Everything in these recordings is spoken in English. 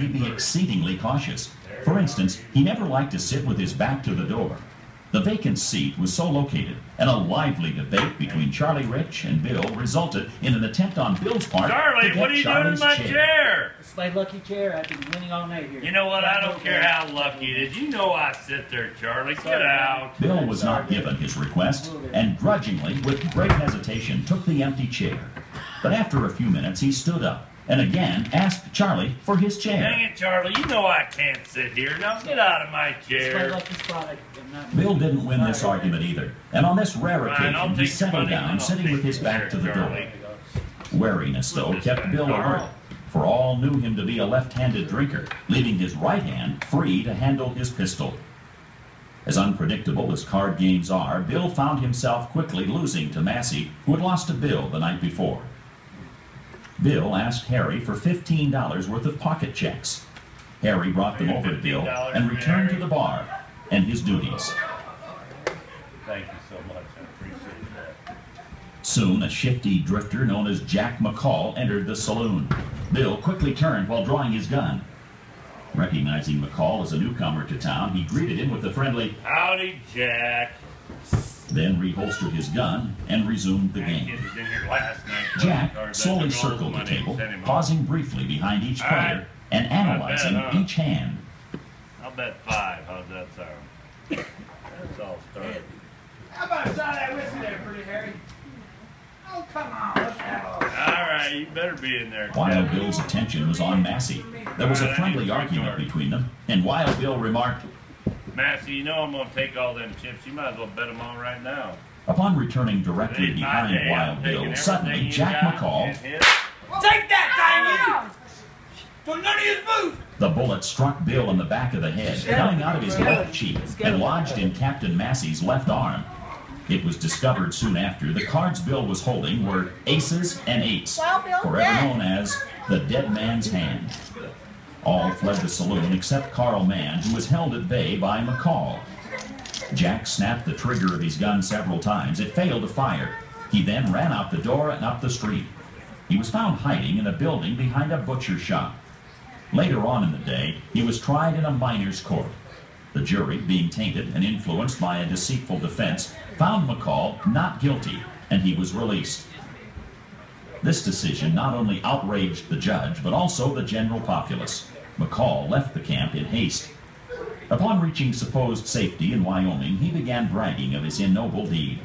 he be exceedingly cautious. For instance, he never liked to sit with his back to the door. The vacant seat was so located, and a lively debate between Charlie Rich and Bill resulted in an attempt on Bill's part Charlie, to get what are you Charlie's doing in my chair? It's my lucky chair. I've been winning all night here. You know what? I don't care how lucky it is. You know I sit there, Charlie. Get out. Bill was not given his request, and grudgingly, with great hesitation, took the empty chair. But after a few minutes, he stood up and again asked Charlie for his chair. Dang it, Charlie. You know I can't sit here. Now get out of my It's my chair. lucky spot. Bill didn't win this argument either, and on this rare occasion, he settled down, sitting with his back to the door. Wariness, though, kept Bill alert, for all knew him to be a left-handed drinker, leaving his right hand free to handle his pistol. As unpredictable as card games are, Bill found himself quickly losing to Massey, who had lost to Bill the night before. Bill asked Harry for $15 worth of pocket checks. Harry brought them over to Bill and returned to the bar and his duties. Thank you so much. I appreciate that. Soon, a shifty drifter known as Jack McCall entered the saloon. Bill quickly turned while drawing his gun. Recognizing McCall as a newcomer to town, he greeted him with a friendly, "Howdy, Jack." then reholstered his gun and resumed the That game. kid was in here last night. Jack slowly circled the table, pausing briefly behind each player and analyzing each hand. I'll bet 5. How's that sound? That's all started. How about a shot at whiskey there, pretty Harry? Oh, come on. Let's have a... All right, you better be in there. While Bill's attention was on Massey, there was a friendly argument between them, and while Bill remarked, Massey, you know I'm going to take all them chips. You might as well bet them on right now. upon returning directly Today's my behind day. I'm Wild taking Bill, suddenly everything you Jack got McCall, and hit. Take that, dang you! Don't none of you move! the bullet struck Bill in the back of the head, coming out of his left cheek and lodged in Captain Massey's left arm. It was discovered soon after the cards Bill was holding were aces and eights, forever known as the dead man's hand. All fled the saloon except Carl Mann, who was held at bay by McCall. Jack snapped the trigger of his gun several times. It failed to fire. He then ran out the door and up the street. He was found hiding in a building behind a butcher shop. Later on in the day, he was tried in a miner's court. The jury, being tainted and influenced by a deceitful defense, found McCall not guilty, and he was released. This decision not only outraged the judge, but also the general populace. McCall left the camp in haste. Upon reaching supposed safety in Wyoming, he began bragging of his ignoble deed.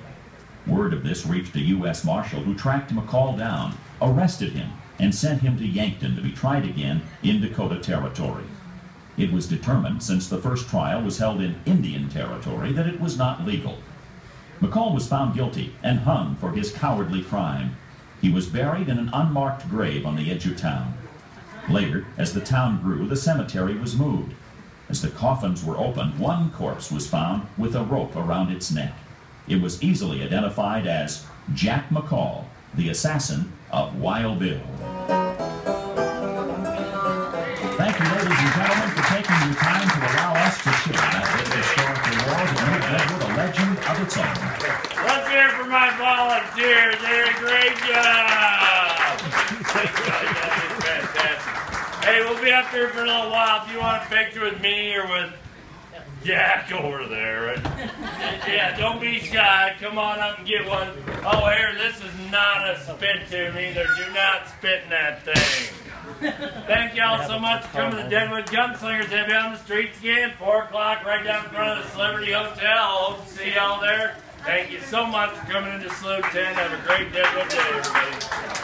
Word of this reached a U.S. Marshal who tracked McCall down, arrested him, and sent him to Yankton to be tried again in Dakota Territory. It was determined, since the first trial was held in Indian Territory, that it was not legal. McCall was found guilty and hung for his cowardly crime. He was buried in an unmarked grave on the edge of town. Later, as the town grew, the cemetery was moved. As the coffins were opened, one corpse was found with a rope around its neck. It was easily identified as Jack McCall, the assassin of Wild Bill. Thank you, ladies and gentlemen, for taking your time to allow us to share that great historical war that made Deadwood a legend of its own. Let's hear it for my volunteers. They did a great job. Fantastic. Hey, we'll be up here for a little while. If you want a picture with me or with Jack over there, right? Yeah, don't be shy. Come on up and get one. Oh, here, this is not a spit tune either. Do not spit in that thing. Thank y'all so much for coming to the Deadwood Gunslingers. They'll be on the streets again, 4 o'clock, right down in front of the Celebrity Hotel. Hope to see y'all there. Thank you so much for coming into Saloon 10. Have a great Deadwood day, everybody.